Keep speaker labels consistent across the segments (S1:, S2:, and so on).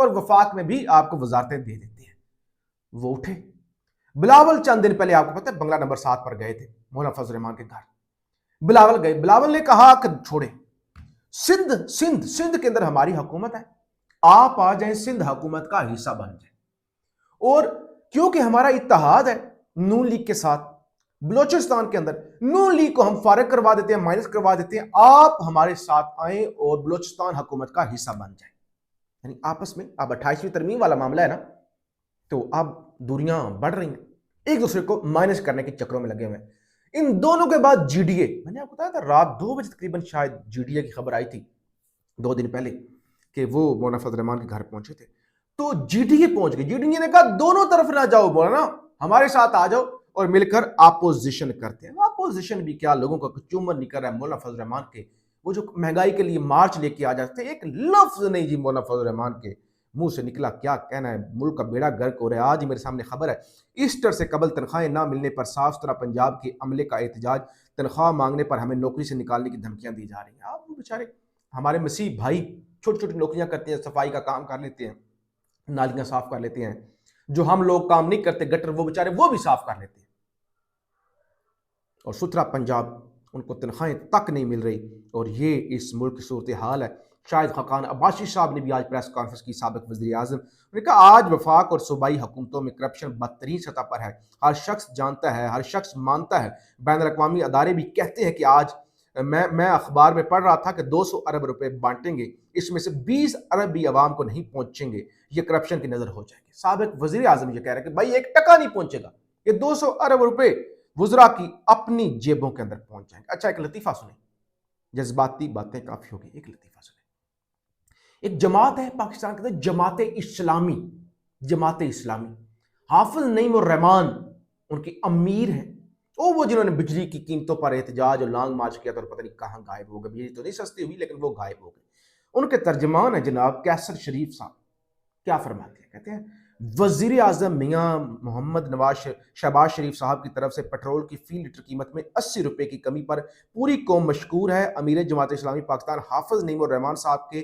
S1: اور وفاق میں بھی آپ کو وزارتیں دے دیتے ہیں. وہ اٹھے. بلاول چند دن پہلے آپ کو پتہ ہے بنگلہ نمبر 7 پر گئے تھے مولانا فضل الرحمان کے گھر. بلاول گئے. بلاول نے کہا کہ چھوڑے سندھ کے اندر ہماری حکومت ہے, آپ آ جائیں, سندھ حکومت کا حصہ بن جائیں. اور کیونکہ ہمارا اتحاد ہے نون لیگ کے ساتھ, بلوچستان کے اندر نون لیگ کو ہم فارغ کروا دیتے ہیں, مائنس کروا دیتے ہیں, آپ ہمارے ساتھ آئیں اور بلوچستان حکومت کا حصہ بن جائیں. یعنی آپس میں اب 28ویں ترمیم والا معاملہ ہے نا, تو اب دوریاں بڑھ رہی ہیں, ایک دوسرے کو مائنس کرنے کے چکروں میں لگے ہوئے ہیں. ان دونوں کے بعد جی ڈی اے, میں نے آپ کو بتایا تھا رات 2 بجے تقریباً شاید جی ڈی اے کی خبر آئی تھی 2 دن پہلے کہ وہ مولانا فضل الرحمان کے گھر پہنچے تھے. تو جی ڈی اے پہنچ گئے. جی ڈی اے نے کہا دونوں طرف نہ جاؤ مولانا, ہمارے ساتھ آ جاؤ اور مل کر اپوزیشن کرتے ہیں. اپوزیشن بھی کیا, لوگوں کا چومر نہیں کر رہا ہے مولانا فضل الرحمان کے. وہ جو مہنگائی کے لیے مارچ لے کے آ جاتے ہیں, ایک لفظ نہیں جی مولانا فضل الرحمان کے منہ سے نکلا. کیا کہنا ہے, ملک کا بیڑا گرک ہو رہا ہے. آج ہی میرے سامنے خبر ہے, ایسٹر سے قبل تنخواہیں نہ ملنے پر صاف ستھرا پنجاب کے عملے کا احتجاج, تنخواہ مانگنے پر ہمیں نوکری سے نکالنے کی دھمکیاں دی جا رہی ہیں. آپ وہ بیچارے ہمارے مسیح بھائی چھوٹی چھوٹی نوکریاں کرتے ہیں, صفائی کا کام کر لیتے ہیں, نالیاں صاف کر لیتے ہیں, جو ہم لوگ کام نہیں کرتے گٹر, وہ بیچارے وہ بھی صاف کر لیتے ہیں. اور ستھرا پنجاب, ان کو تنخواہیں تک نہیں مل رہی. اور یہ اس ملک کی صورتحال ہے. شاہد خاقان عباسی صاحب نے بھی آج پریس کانفرنس کی, سابق وزیر اعظم نے کہا آج وفاق اور صوبائی حکومتوں میں کرپشن بدترین سطح پر ہے. ہر شخص جانتا ہے, ہر شخص مانتا ہے. بین الاقوامی ادارے بھی کہتے ہیں کہ آج میں اخبار میں پڑھ رہا تھا کہ 200 ارب روپے بانٹیں گے, اس میں سے 20 ارب بھی عوام کو نہیں پہنچیں گے, یہ کرپشن کی نظر ہو جائے گی. سابق وزیر اعظم یہ کہہ رہے ہیں کہ بھائی 1 ٹکا نہیں پہنچے گا, یہ 200 ارب روپے وزراء کی اپنی جیبوں کے اندر پہنچ جائیں گے. اچھا ایک لطیفہ سنیں, جذباتی باتیں کافی ہوگی, ایک لطیفہ سنیں. ایک جماعت ہے پاکستان کے اندر, جماعت اسلامی, حافظ نعیم الرحمان ان کی امیر ہیں. وہ جنہوں نے بجلی کی قیمتوں پر احتجاج اور لانگ مارچ کیا تھا اور پتہ نہیں کہاں غائب ہو گئے. بجلی تو نہیں سستی ہوئی لیکن وہ غائب ہو گئے. ان کے ترجمان ہیں جناب کیسر شریف صاحب. کیا فرماتے ہیں, کہتے ہیں وزیر اعظم میاں محمد شہباز شریف صاحب کی طرف سے پٹرول کی فی لیٹر قیمت میں 80 روپے کی کمی پر پوری قوم مشکور ہے. امیر جماعت اسلامی پاکستان حافظ نعیم الرحمان صاحب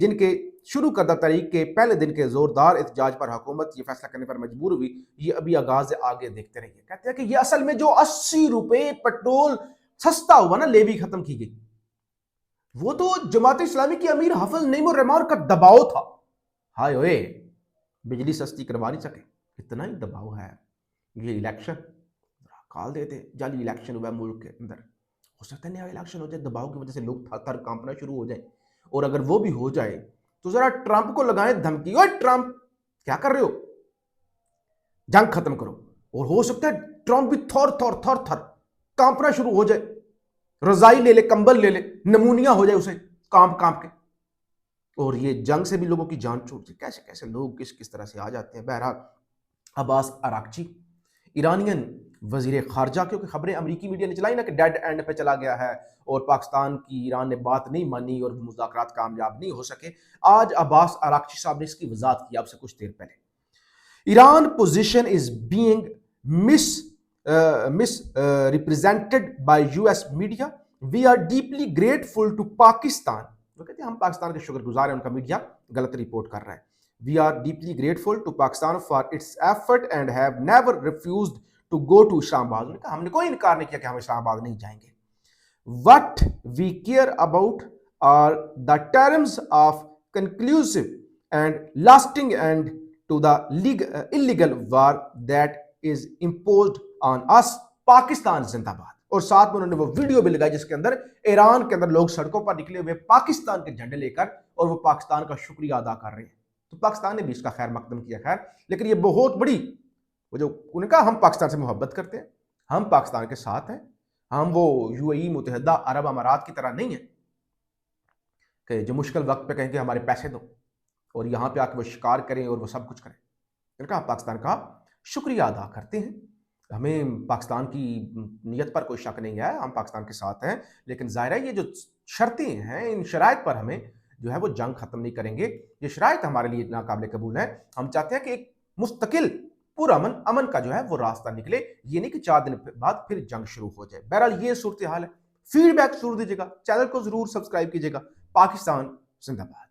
S1: جن کے شروع کردہ تاریخ کے پہلے دن کے زوردار احتجاج پر حکومت یہ فیصلہ کرنے پر مجبور ہوئی. یہ ابھی آغاز ہے, آگے دیکھتے رہیے. کہتے ہیں کہ یہ اصل میں جو 80 روپے پٹرول سستا ہوا نا, لیوی ختم کی گئی, وہ تو جماعت اسلامی کی امیر حافظ نعیم الرحمان کا دباؤ تھا. ہائے ہوئے, بجلی سستی کروا نہیں سکے, اتنا ہی دباؤ ہے. یہ الیکشن کال دیتے, جعلی الیکشن ہوا ملک کے اندر, ہو سکتا ہے نیا الیکشن ہو جائے, دباؤ کی وجہ سے لوگ تھر کانپنا شروع ہو جائیں. اور اگر وہ بھی ہو جائے تو ذرا ٹرمپ کو لگائیں دھمکی, اوے ٹرمپ کیا کر رہے ہو, جنگ ختم کرو. اور ہو سکتا ہے ٹرمپ بھی تھر کانپنا شروع ہو جائے, رضائی لے لے, کمبل لے لے, نمونیا ہو جائے اسے کانپ کے, اور یہ جنگ سے بھی لوگوں کی جان چھوٹ جائے. کیسے کیسے لوگ کس طرح سے آ جاتے ہیں. بہرحال عباس اراغچی ایرانین وزیر خارجہ, کیونکہ خبریں امریکی میڈیا نے چلائی نا کہ ڈیڈ اینڈ پہ چلا گیا ہے اور پاکستان کی ایران نے بات نہیں مانی اور مذاکرات کامیاب نہیں ہو سکے. آج عباس اراغچی صاحب نے اس کی وضاحت کی آپ سے کچھ دیر پہلے. Iran position is being misrepresented by U S media, we are deeply grateful to Pakistan. وہ کہتے ہیں ہم پاکستان کے شکر گزار ہیں, ان کا میڈیا غلط رپورٹ کر رہا ہے. We are deeply grateful to Pakistan for its effort and have never refused to go to Islamabad. ہم نے کوئی انکار نہیں کیا کہ ہم اسلام آباد نہیں جائیں گے. What we care about are the terms of conclusive and lasting end to the illegal war that is imposed on us. Pakistan زندہ باد. اور ساتھ میں انہوں نے وہ ویڈیو بھی لگائی جس کے اندر ایران کے اندر لوگ سڑکوں پر نکلے ہوئے پاکستان کے جھنڈے لے کر اور وہ پاکستان کا شکریہ ادا کر رہے ہیں. تو پاکستان نے بھی اس کا خیر مقدم کیا. خیر, لیکن یہ بہت بڑی وہ جو انہوں نے کہا ہم پاکستان سے محبت کرتے ہیں, ہم پاکستان کے ساتھ ہیں, ہم وہ یو اے ای متحدہ عرب امارات کی طرح نہیں ہیں کہ جو مشکل وقت پہ کہیں کہ ہمارے پیسے دو اور یہاں پہ آ کے وہ شکار کریں اور وہ سب کچھ کریں. انہوں نے کہا پاکستان کا شکریہ ادا کرتے ہیں, ہمیں پاکستان کی نیت پر کوئی شک نہیں ہے, ہم پاکستان کے ساتھ ہیں, لیکن ظاہر ہے یہ جو شرطیں ہیں ان شرائط پر ہمیں جو ہے وہ جنگ ختم نہیں کریں گے. یہ شرائط ہمارے لیے ناقابل قبول ہے. ہم چاہتے ہیں کہ ایک مستقل امن کا جو ہے وہ راستہ نکلے, یہ نہیں کہ 4 دن بعد پھر جنگ شروع ہو جائے. بہرحال یہ صورتحال ہے. فیڈ بیک ضرور دیجیے گا, چینل کو ضرور سبسکرائب کیجیے گا. پاکستان زندہ باد.